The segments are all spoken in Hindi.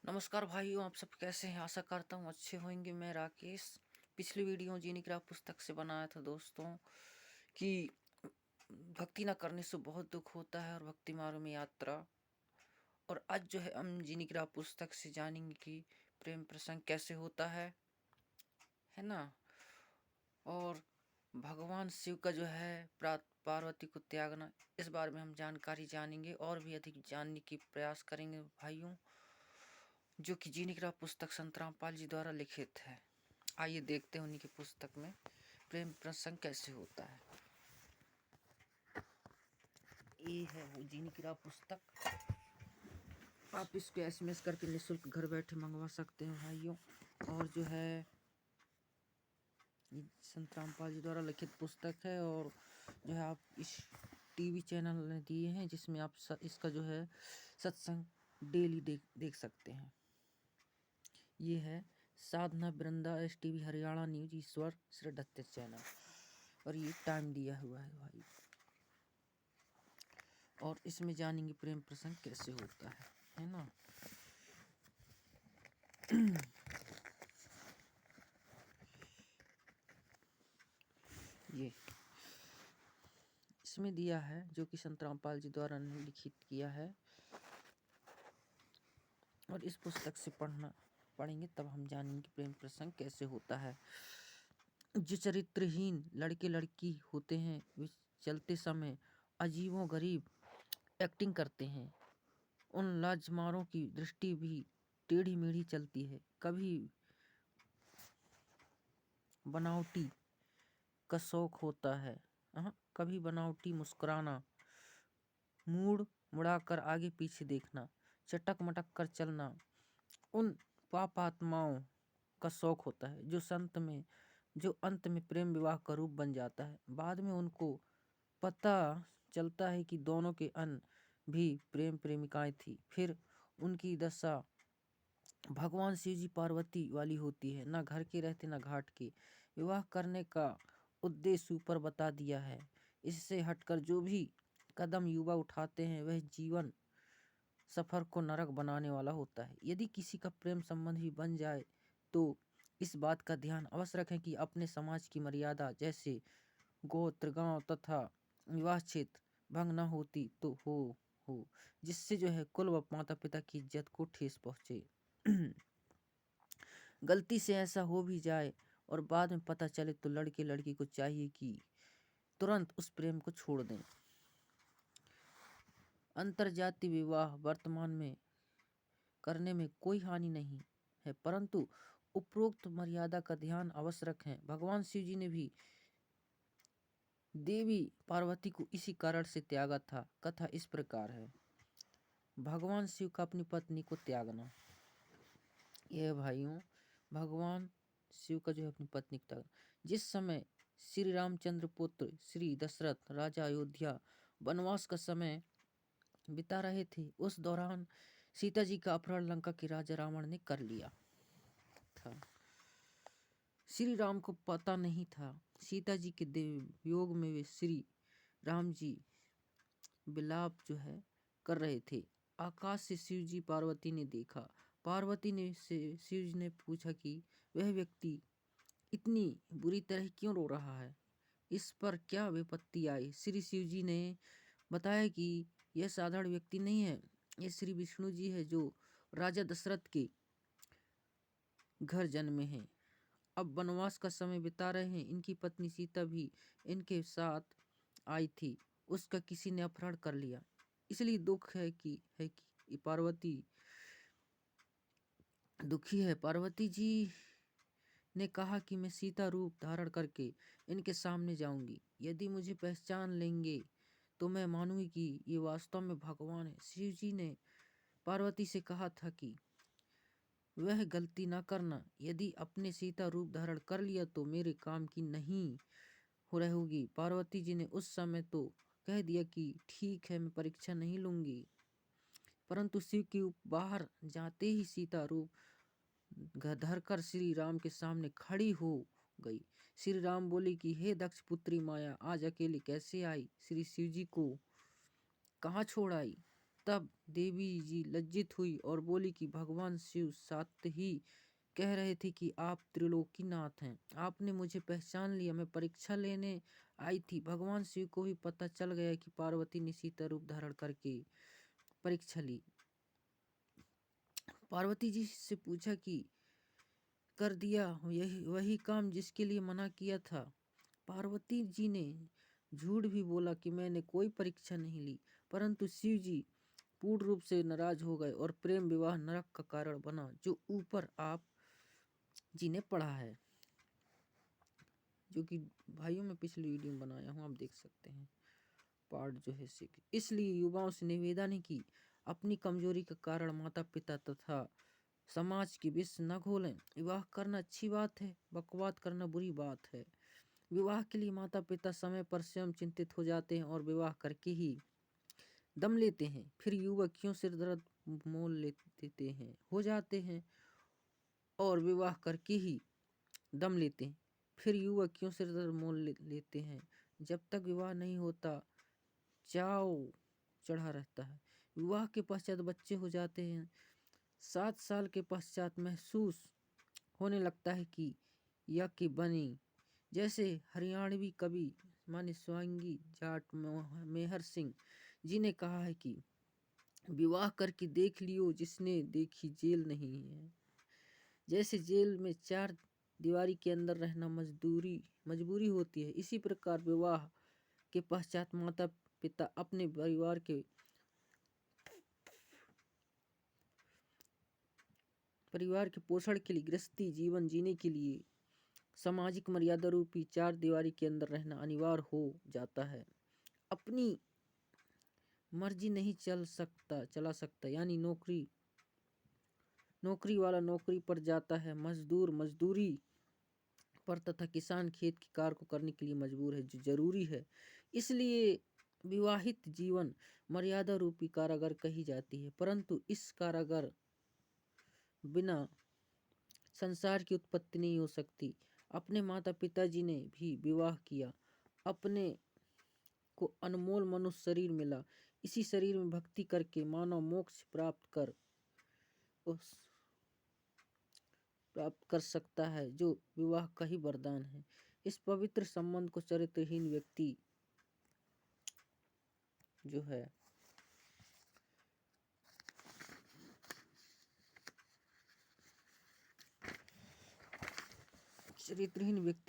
नमस्कार भाइयों, आप सब कैसे हैं? आशा करता हूँ अच्छे होंगे। मैं राकेश पिछली वीडियो जीनी क्राफ्ट पुस्तक से बनाया था दोस्तों कि भक्ति ना करने से बहुत दुख होता है और भक्ति मार्ग में यात्रा। और आज जो है हम जीनी क्राफ्ट पुस्तक से जानेंगे कि प्रेम प्रसंग कैसे होता है ना। और भगवान शिव का जो है पार्वती को त्यागना, इस बारे में हम जानकारी जानेंगे और भी अधिक जानने की प्रयास करेंगे भाइयों, जो कि जीनी क्राफ्ट पुस्तक संत रामपाल जी द्वारा लिखित है। आइए देखते हैं उन्हीं की पुस्तक में प्रेम प्रसंग कैसे होता है। ये है वो जीनी क्राफ्ट पुस्तक। आप इसको SMS करके निःशुल्क घर बैठे मंगवा सकते हैं भाइयों। और जो है ये संत रामपाल जी द्वारा लिखित पुस्तक है। और जो है आप इस टीवी चैनल ने दिए हैं जिसमें आप इसका जो है सत्संग डेली देख सकते हैं। ये है साधना वृंदा STV हरियाणा न्यूज ईश्वर श्री दत्त चैनल, और ये टाइम दिया हुआ है भाई। और इसमें जानेंगे प्रेम प्रसंग कैसे होता है ना। ये इसमें दिया है जो कि संत रामपाल जी द्वारा लिखित किया है। और इस पुस्तक से पढ़ेंगे तब हम जानेंगे प्रेम प्रसंग कैसे होता है। जो चरित्रहीन लड़के लड़की होते हैं वे चलते समय अजीबो गरीब एक्टिंग करते हैं। उन लाजमारों की दृष्टि भी टेढ़ी मेढ़ी चलती है। कभी बनावटी का शौक होता है, कभी बनावटी मुस्कुराना, मूड मुड़ाकर आगे पीछे देखना, चटक मटक कर चलना उन पापात्माओं का शौक होता है जो अंत में प्रेम विवाह का रूप बन जाता है। बाद में उनको पता चलता है कि दोनों के अन भी प्रेम प्रेमिकाएं थी। फिर उनकी दशा भगवान शिव जी पार्वती वाली होती है। ना घर के रहते ना घाट के। विवाह करने का उद्देश्य ऊपर बता दिया है। इससे हटकर जो भी कदम युवा उठाते हैं वह जीवन सफर को नरक बनाने वाला होता है। यदि किसी का प्रेम संबंध भी बन जाए तो इस बात का ध्यान अवश्य रखें कि अपने समाज की मर्यादा जैसे गोत्र गांव तथा विवाह क्षेत्र भंग न होती तो हो जिससे जो है कुल व माता पिता की इज्जत को ठेस पहुंचे। गलती से ऐसा हो भी जाए और बाद में पता चले तो लड़के लड़की को चाहिए कि तुरंत उस प्रेम को छोड़ दें। अंतरजातीय विवाह वर्तमान में करने में कोई हानि नहीं है, परंतु उपरोक्त मर्यादा का ध्यान अवश्य रखें। भगवान शिव जी ने भी देवी पार्वती को इसी कारण से त्यागा था। कथा इस प्रकार है। भगवान शिव का अपनी पत्नी को त्यागना। यह भाइयों भगवान शिव का जो है अपनी पत्नी को त्यागना। जिस समय श्री रामचंद्र पुत्र श्री दशरथ राजा अयोध्या वनवास का समय बिता रहे थे, उस दौरान सीता जी का अपहरण लंका के राजा रावण ने कर लिया था। श्री राम को पता नहीं था। सीता जी के वियोग में वे श्री राम जी विलाप जो है कर रहे थे। आकाश से शिव जी पार्वती ने देखा। पार्वती ने से शिव जी ने पूछा कि वह व्यक्ति इतनी बुरी तरह क्यों रो रहा है, इस पर क्या विपत्ति आई। श्री शिव जी ने बताया कि यह साधारण व्यक्ति नहीं है, ये श्री विष्णु जी है जो राजा दशरथ के घर जन्मे हैं। अब वनवास का समय बिता रहे हैं। इनकी पत्नी सीता भी इनके साथ आई थी, उसका किसी ने अपहरण कर लिया। इसलिए दुख है कि पार्वती दुखी है। पार्वती जी ने कहा कि मैं सीता रूप धारण करके इनके सामने जाऊंगी। यदि मुझे पहचान लेंगे तो मैं मानूंगी कि ये वास्तव में भगवान है। शिव जी ने पार्वती से कहा था कि वह गलती ना करना। यदि अपने सीता रूप धारण कर लिया तो मेरे काम की नहीं हो रहेगी। पार्वती जी ने उस समय तो कह दिया कि ठीक है, मैं परीक्षा नहीं लूंगी, परंतु शिव की बाहर जाते ही सीता रूप धरकर श्री राम के सामने खड़ी हो गई। श्री राम बोले कि हे दक्ष पुत्री माया, आज अकेले कैसे आई? श्री शिव जी को कहाँ छोड़ आई? तब देवी जी लज्जित हुई और बोली कि भगवान शिव साथ ही कह रहे थे कि आप त्रिलोकीनाथ हैं। आपने मुझे पहचान लिया, मैं परीक्षा लेने आई थी। भगवान शिव को भी पता चल गया कि पार्वती ने सीता रूप धारण करके परीक्षा ली। पार्वती जी से पूछा कि कर दिया यही वही काम जिसके लिए मना किया था। पार्वती जी ने झूठ भी बोला कि मैंने कोई परीक्षा नहीं ली, परंतु शिव जी पूर्ण रूप से नाराज हो गए और प्रेम विवाह नरक का कारण बना, जो ऊपर आप जी ने पढ़ा है, जो कि भाइयों में पिछली वीडियो में बनाया हूँ, आप देख सकते हैं पार्ट जो है सिख। इसलिए युवाओं से निवेदन है कि अपनी कमजोरी का कारण माता पिता तथा समाज की विष न घोलें। विवाह करना अच्छी बात है, बकवाद करना बुरी बात है। विवाह के लिए माता पिता समय पर स्वयं चिंतित हो जाते हैं और विवाह करके ही दम लेते हैं। फिर युवक क्यों सिर दर्द मोल लेते हैं हो जाते हैं और विवाह करके ही दम लेते हैं। फिर युवक क्यों सिर दर्द मोल लेते हैं। जब तक विवाह नहीं होता चाव चढ़ा रहता है। विवाह के पश्चात बच्चे हो जाते हैं। 7 साल के पश्चात महसूस होने लगता है कि यह की बनी। जैसे हरियाणवी कवि माने स्वांगी जाट मेहर सिंह जी ने कहा है कि विवाह करके देख लियो जिसने देखी जेल नहीं है। जैसे जेल में 4 दीवारी के अंदर रहना मजबूरी होती है, इसी प्रकार विवाह के पश्चात माता पिता अपने परिवार के पोषण के लिए, गृहस्थी जीवन जीने के लिए सामाजिक मर्यादा रूपी 4 दीवारी के अंदर रहना अनिवार्य हो जाता है। अपनी मर्जी नहीं चला सकता, यानी नौकरी वाला नौकरी पर जाता है, मजदूर मजदूरी पर तथा किसान खेत की कार्य को करने के लिए मजबूर है, जो जरूरी है। इसलिए विवाहित जीवन मर्यादा रूपी कारागार कही जाती है, परंतु इस कारागार बिना संसार की उत्पत्ति नहीं हो सकती। अपने माता पिताजी ने भी विवाह किया, अपने को अनमोल मनुष्य शरीर मिला। इसी शरीर में भक्ति करके मानव मोक्ष प्राप्त कर सकता है, जो विवाह का ही वरदान है। इस पवित्र संबंध को चरित्रहीन व्यक्ति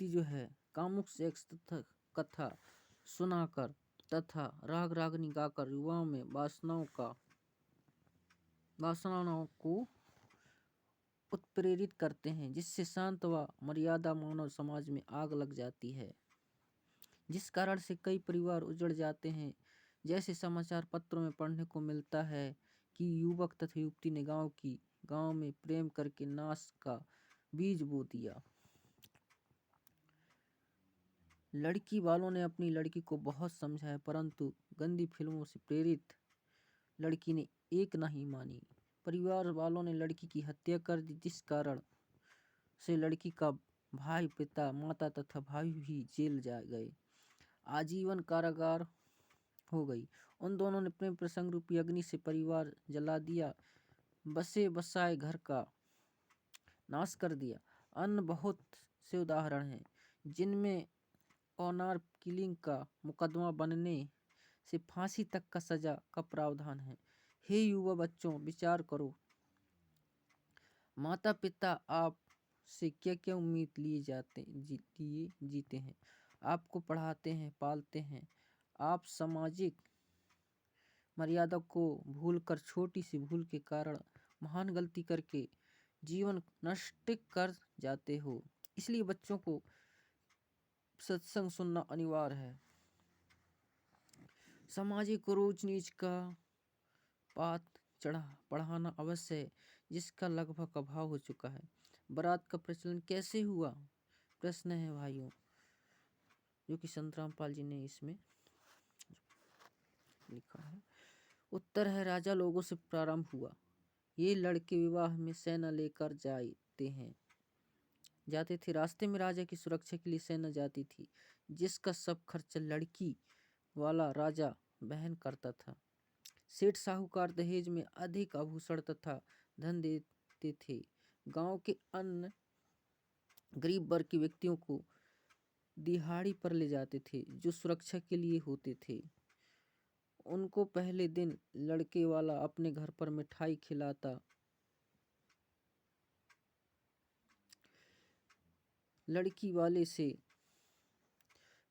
जो है कामुक सेक्स तथा कथा सुनाकर तथा राग रागनी गाकर युवाओं में वासनाओं को उत्प्रेरित करते हैं, जिससे शांत व मर्यादा मानव समाज में आग लग जाती है, जिस कारण से कई परिवार उजड़ जाते हैं। जैसे समाचार पत्रों में पढ़ने को मिलता है कि युवक तथा युवती ने गांव में प्रेम करके नाश का बीज बो दिया। लड़की वालों ने अपनी लड़की को बहुत समझाया, परंतु गंदी फिल्मों से प्रेरित लड़की ने एक नहीं मानी। परिवार वालों ने लड़की की हत्या कर दी, जिस कारण से लड़की का भाई, पिता, माता तथा भाई भी जेल जा गए। आजीवन कारागार हो गई। उन दोनों ने प्रेम प्रसंग रूपी अग्नि से परिवार जला दिया, बसे बसाए घर का नाश कर दिया। अन्य बहुत से उदाहरण हैं जिनमें ऑनर किलिंग का मुकदमा बनने से फांसी तक का सजा का प्रावधान है। हे युवा बच्चों, विचार करो, माता पिता आप से क्या क्या उम्मीद लिए जीते हैं। आपको पढ़ाते हैं, पालते हैं। आप सामाजिक मर्यादा को भूलकर छोटी सी भूल के कारण महान गलती करके जीवन नष्ट कर जाते हो। इसलिए बच्चों को सत्संग सुनना अनिवार्य है। सामाजिक ऊंच नीच का पाठ पढ़ाना अवश्य है, जिसका लगभग अभाव हो चुका है। बारात का प्रचलन कैसे हुआ, प्रश्न है भाइयों, जो कि संत रामपाल जी ने इसमें लिखा है। उत्तर है, राजा लोगों से प्रारंभ हुआ। ये लड़के विवाह में सेना लेकर जाते थे। रास्ते में राजा की सुरक्षा के लिए सेना जाती थी, जिसका सब खर्चा लड़की वाला राजा वहन करता था। सेठ साहूकार दहेज में अधिक आभूषण तथा धन देते थे। गांव के अन्य गरीब वर्ग के व्यक्तियों को दिहाड़ी पर ले जाते थे जो सुरक्षा के लिए होते थे। उनको पहले दिन लड़के वाला अपने घर पर मिठाई खिलाता, लड़की वाले से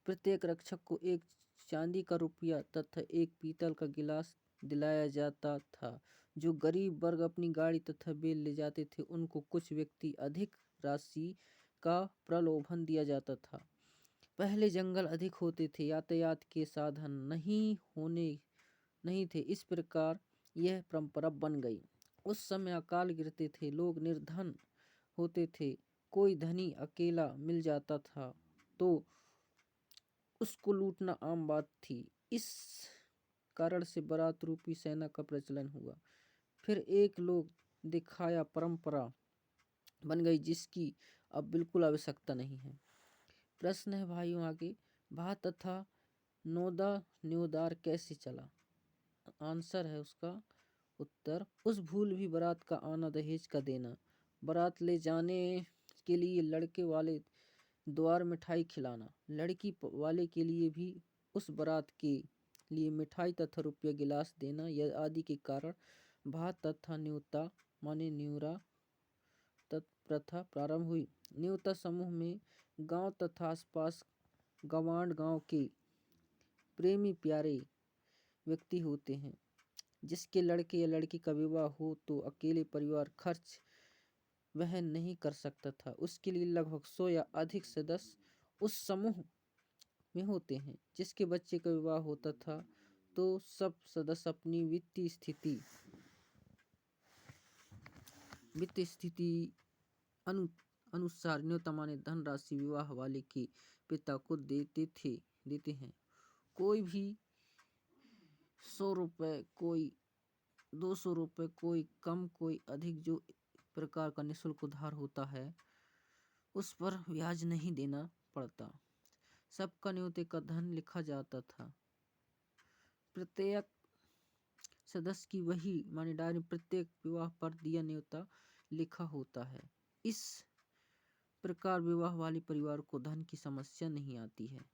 प्रत्येक रक्षक को एक चांदी का रुपया तथा एक पीतल का गिलास दिलाया जाता था। जो गरीब वर्ग अपनी गाड़ी तथा बैल ले जाते थे उनको कुछ व्यक्ति अधिक राशि का प्रलोभन दिया जाता था। पहले जंगल अधिक होते थे, यातायात के साधन नहीं थे, इस प्रकार यह परंपरा बन गई। उस समय अकाल गिरते थे, लोग निर्धन होते थे, कोई धनी अकेला मिल जाता था तो उसको लूटना आम बात थी। इस कारण से बारात रूपी सेना का प्रचलन हुआ। फिर एक लोग दिखाया परंपरा बन गई जिसकी अब बिल्कुल आवश्यकता नहीं है। प्रश्न है भाइयों आगे, भात तथा नौदा न्योदार कैसे चला? आंसर है उसका उत्तर, उस भूल भी बारात का आना, दहेज का देना, बारात ले जाने के लिए लड़के वाले द्वार मिठाई खिलाना, लड़की वाले के लिए भी उस बारात के लिए मिठाई तथा रुपया गिलास देना, यह आदि के कारण भात तथा न्योता माने न्यूरा प्रथा प्रारंभ हुई। न्योता समूह में गांव तथा आसपास गवांड गांव के प्रेमी प्यारे व्यक्ति होते हैं। जिसके लड़के या लड़की का विवाह हो तो अकेले परिवार खर्च वहन नहीं कर सकता था, उसके लिए लगभग 100 या अधिक सदस्य उस समूह में होते हैं। जिसके बच्चे का विवाह होता था तो सब सदस्य अपनी वित्तीय स्थिति अनुसार न्यूनतम माने धनराशि विवाह वाले के पिता को देते हैं। कोई भी 100 रुपये, कोई 200 रुपये, कोई कम कोई अधिक, जो प्रकार का निःशुल्क उधार होता है उस पर ब्याज नहीं देना पड़ता। सबका न्योते का धन लिखा जाता था। प्रत्येक सदस्य की वही माने डायरी प्रत्येक विवाह पर दिया न्योता लिखा होता है। इस प्रकार विवाह वाले परिवार को धन की समस्या नहीं आती है।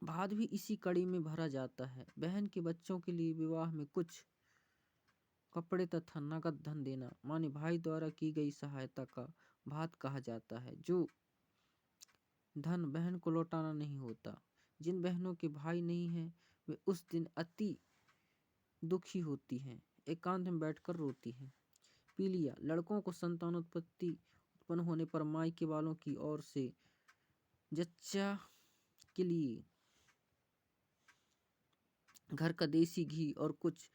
भात भी इसी कड़ी में भरा जाता है। बहन के बच्चों के लिए विवाह में कुछ कपड़े तथा नगद धन देना माने भाई द्वारा की गई सहायता का भात कहा जाता है। जो धन बहन को लौटाना नहीं होता। जिन बहनों के भाई नहीं हैं वे उस दिन अति दुखी होती हैं, एकांत में बैठकर रोती हैं। पीलिया, लड़कों को संतानोत्पत्ति उत्पन्न होने पर मायके वालों की ओर से जच्चा के लिए घर का देसी घी और कुछ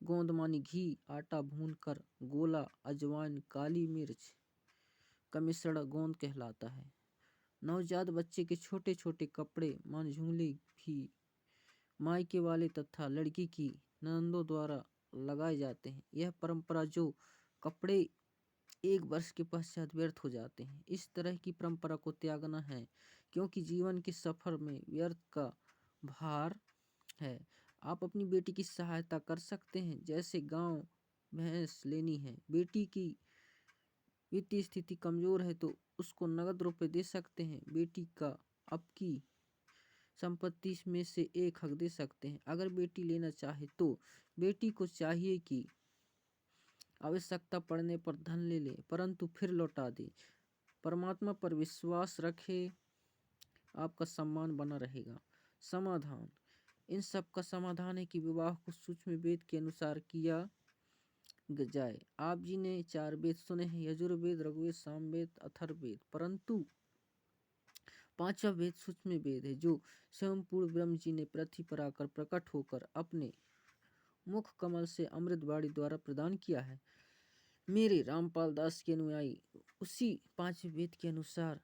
गोंदमानी घी, आटा भूनकर गोला, अजवाइन, काली मिर्च का मिश्रण गोंद कहलाता है। नवजात बच्चे के छोटे छोटे कपड़े मान झूले भी मायके वाले तथा लड़की की ननदों द्वारा लगाए जाते हैं। यह परंपरा जो कपड़े 1 वर्ष के पश्चात व्यर्थ हो जाते हैं, इस तरह की परंपरा को त्यागना है, क्योंकि जीवन के सफर में व्यर्थ का भार है। आप अपनी बेटी की सहायता कर सकते हैं, जैसे गांव भैंस लेनी है। बेटी की वित्तीय स्थिति कमजोर है तो उसको नगद रुपए दे सकते हैं। बेटी का आपकी संपत्ति में से एक हक दे सकते हैं। अगर बेटी लेना चाहे तो बेटी को चाहिए कि आवश्यकता पड़ने पर धन ले ले परंतु फिर लौटा दे। परमात्मा पर विश्वास रखे, आपका सम्मान बना रहेगा। समाधान, इन सब का समाधान है कि विवाह को सूक्ष्म वेद के अनुसार किया जाए। आप जी ने 4 वेद सुने हैं, यजुर्वेद, ऋग्वेद, सामवेद, अथर्ववेद, परंतु 5वां वेद सूक्ष्म वेद है जो स्वयं पूर्ण ब्रह्म जी ने पृथ्वी पर आकर प्रकट होकर अपने मुख कमल से अमृतवाणी द्वारा प्रदान किया है। मेरे रामपाल दास के अनुयायी उसी 5वें वेद के अनुसार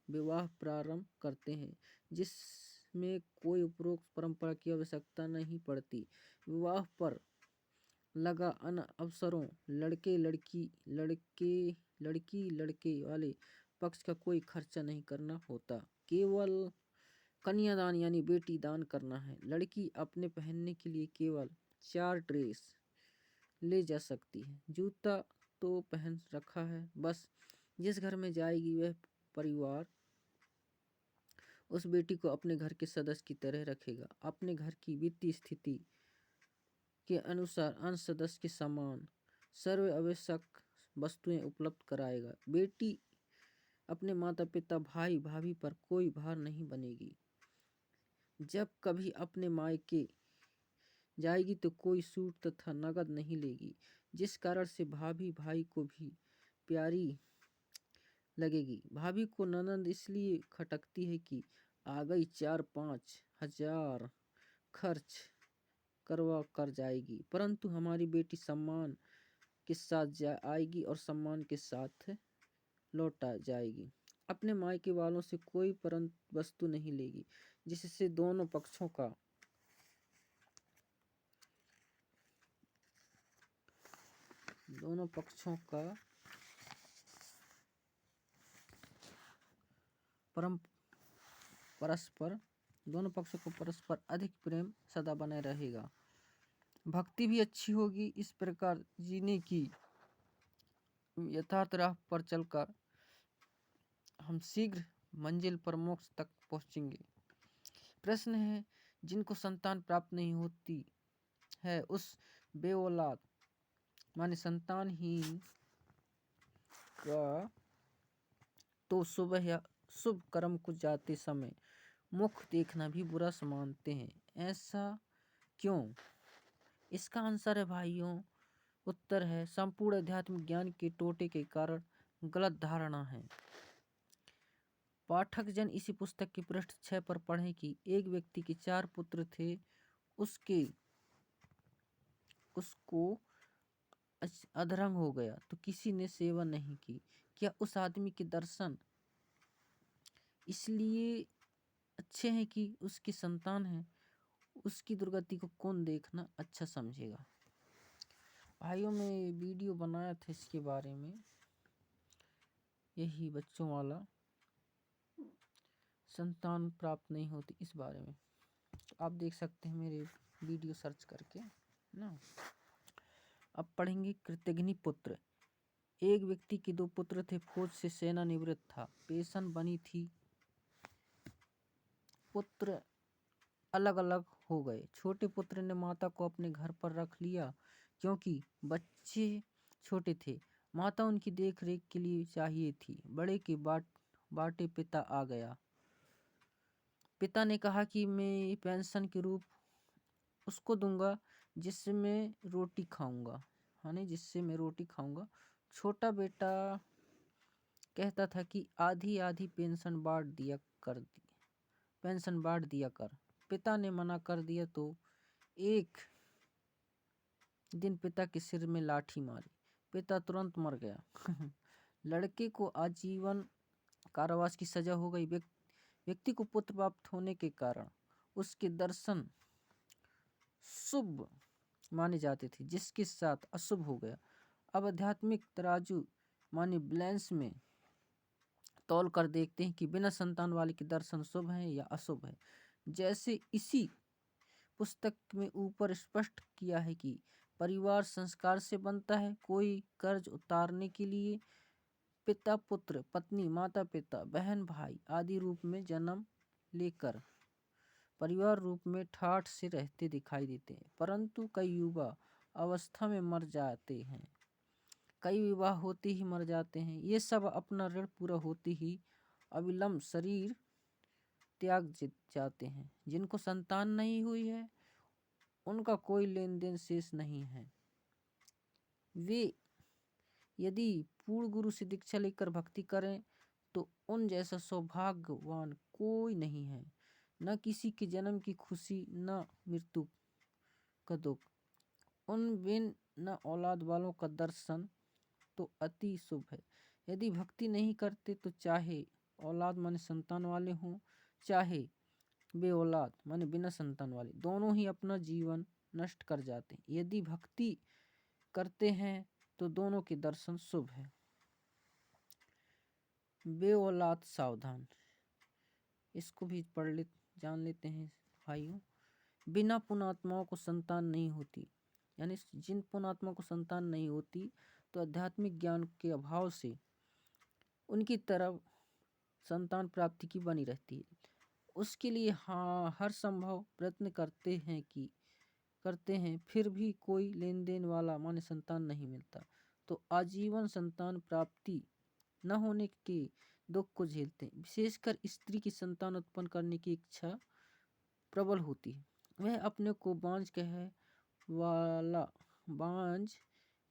विवाह प्रारंभ करते हैं, जिसमें कोई उपरोक्त परंपरा की आवश्यकता नहीं पड़ती। विवाह पर लगा अन्य अवसरों लड़के लड़के वाले पक्ष का कोई खर्चा नहीं करना होता। केवल कन्यादान यानी बेटी दान करना है। लड़की अपने पहनने के लिए केवल 4 ड्रेस ले जा सकती है। जूता तो पहन रखा है, बस जिस घर में जाएगी वह परिवार उस बेटी को अपने घर के सदस्य की तरह रखेगा। अपने घर की वित्तीय स्थिति के अनुसार अन्य सदस्य के समान सर्व आवश्यक वस्तुएं उपलब्ध कराएगा। बेटी अपने माता पिता भाई भाभी पर कोई भार नहीं बनेगी। जब कभी अपने मायके जाएगी तो कोई सूट तथा नगद नहीं लेगी, जिस कारण से भाभी भाई को भी प्यारी लगेगी। भाभी को ननद इसलिए खटकती है कि आ गई 4-5 हजार खर्च करवा कर जाएगी, परंतु हमारी बेटी सम्मान के साथ आएगी और सम्मान के साथ लौटा जाएगी। अपने मायके वालों से कोई परंतु वस्तु नहीं लेगी, जिससे दोनों पक्षों का दोनों पक्षों को परस्पर अधिक प्रेम सदा बने रहेगा। भक्ति भी अच्छी होगी। इस प्रकार जीने की यथार्थ राह पर चलकर हम शीघ्र मंजिल पर मोक्ष तक पहुंचेंगे। प्रश्न है, जिनको संतान प्राप्त नहीं होती है उस बेऔलाद माने संतानहीन का तो सुबह या शुभ कर्म को जाते समय मुख देखना भी बुरा मानते हैं। ऐसा क्यों? इसका आंसर है भाइयों, उत्तर है संपूर्ण अध्यात्म ज्ञान के टोटे के कारण गलत धारणा है। पाठक जन इसी पुस्तक की पृष्ठ 6 पर पढ़ें कि एक व्यक्ति के 4 पुत्र थे। उसको अधरंग हो गया तो किसी ने सेवा नहीं की। क्या उस आदमी के दर्शन इसलिए अच्छे हैं कि उसकी संतान है? उसकी दुर्गति को कौन देखना अच्छा समझेगा? भाइयों, मैं वीडियो बनाया था इसके बारे में, यही बच्चों वाला, संतान प्राप्त नहीं होती इस बारे में। तो आप देख सकते हैं मेरे वीडियो सर्च करके ना। अब पढ़ेंगे कृतघ्नि पुत्र। एक व्यक्ति के 2 पुत्र थे। फौज से सेना निवृत्त था। पेंशन बनी थी। पुत्र अलग अलग हो गए। छोटे पुत्र ने माता को अपने घर पर रख लिया क्योंकि बच्चे छोटे थे। माता उनकी देख रेख के लिए चाहिए थी। बड़े के बाटे पिता आ गया। पिता ने कहा कि मैं पेंशन के रूप उसको दूंगा जिससे मैं रोटी खाऊंगा। छोटा बेटा कहता था कि आधी आधी पेंशन बांट दिया कर। पिता ने मना कर दिया तो एक दिन पिता के सिर में लाठी मारी। पिता तुरंत मर गया। लड़के को आजीवन कारावास की सजा हो गई। व्यक्ति को पुत्र प्राप्त होने के कारण उसके दर्शन शुभ माने जाते थे, जिसके साथ अशुभ हो गया। अब आध्यात्मिक तराजू माने बैलेंस में तौल कर देखते हैं कि बिना संतान वाले के दर्शन शुभ है या अशुभ है। जैसे इसी पुस्तक में ऊपर स्पष्ट किया है कि परिवार संस्कार से बनता है। कोई कर्ज उतारने के लिए पिता पुत्र पत्नी माता पिता बहन भाई आदि रूप में जन्म लेकर परिवार रूप में ठाठ से रहते दिखाई देते हैं, परंतु कई युवा अवस्था में मर जाते हैं। कई विवाह होते ही मर जाते हैं। ये सब अपना ऋण पूरा होते ही अविलंब शरीर त्याग जाते हैं। जिनको संतान नहीं हुई है उनका कोई लेन देन शेष नहीं है। वे यदि पूर्ण गुरु से दीक्षा लेकर भक्ति करें तो उन जैसा सौभाग्यवान कोई नहीं है। न किसी के जन्म की खुशी न मृत्यु का दुख। उन बिन न औलाद वालों का दर्शन तो अति शुभ है। यदि भक्ति नहीं करते तो चाहे औलाद माने संतान वाले हों, चाहे बेऔलाद माने बिना संतान वाले, दोनों ही अपना जीवन नष्ट कर जाते हैं। यदि भक्ति करते हैं तो दोनों के दर्शन शुभ है। बेऔलाद सावधान, इसको भी पढ़ ले जान लेते हैं भाइयों। बिना पुण्यात्माओं को संतान नहीं होती, यानी जिन पुण्यात्मा को संतान नहीं होती तो आध्यात्मिक ज्ञान के अभाव से उनकी तरफ संतान प्राप्ति की बनी रहती है। उसके लिए हाँ हर संभव प्रयत्न करते हैं, फिर भी कोई लेन देन वाला माने संतान नहीं मिलता, तो आजीवन संतान प्राप्ति न होने के दुख को झेलते हैं। विशेषकर स्त्री की संतान उत्पन्न करने की इच्छा प्रबल होती है। वह अपने को बांझ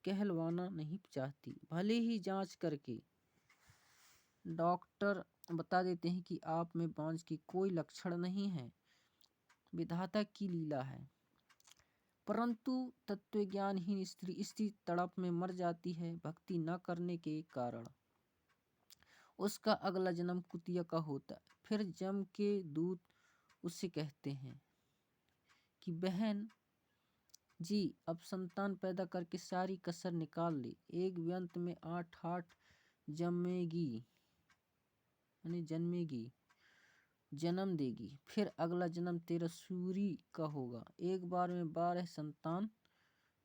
कहलवाना नहीं चाहती, भले ही जांच करके डॉक्टर बता देते हैं कि आप में बांझ की कोई लक्षण नहीं है, विधाता की लीला है। परंतु तत्वज्ञानहीन स्त्री इसी तड़प में मर जाती है भक्ति न करने के कारण। उसका अगला जन्म कुतिया का होता है। फिर जम के दूत उससे कहते हैं कि बहन जी अब संतान पैदा करके सारी कसर निकाल ले, एक व्यंत में 8 जन्मेगी, जन्म देगी। फिर अगला जन्म तेरा सूरी का होगा, एक बार में 12 संतान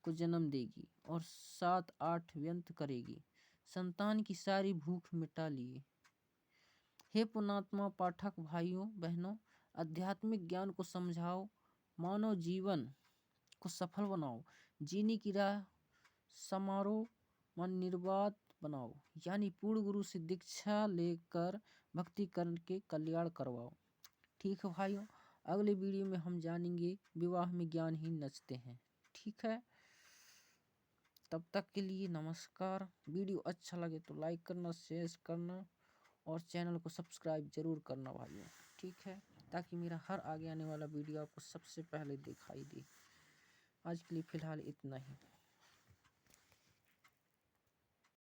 को जन्म देगी और 7-8 व्यंत करेगी, संतान की सारी भूख मिटा लिए। हे पुण्यात्मा पाठक भाइयों बहनों, आध्यात्मिक ज्ञान को समझाओ, मानव जीवन को सफल बनाओ, जीने की राह समारो, मन निर्वात बनाओ, यानी पूर्ण गुरु से दीक्षा लेकर भक्ति करके कल्याण करवाओ। ठीक है भाइयों, अगले वीडियो में हम जानेंगे विवाह में ज्ञानहीन नचते हैं। ठीक है, तब तक के लिए नमस्कार। वीडियो अच्छा लगे तो लाइक करना, शेयर करना और चैनल को सब्सक्राइब जरूर करना भाइयों। ठीक है, ताकि मेरा हर आगे आने वाला वीडियो आपको सबसे पहले दिखाई दे। आज के लिए फ़िलहाल इतना ही।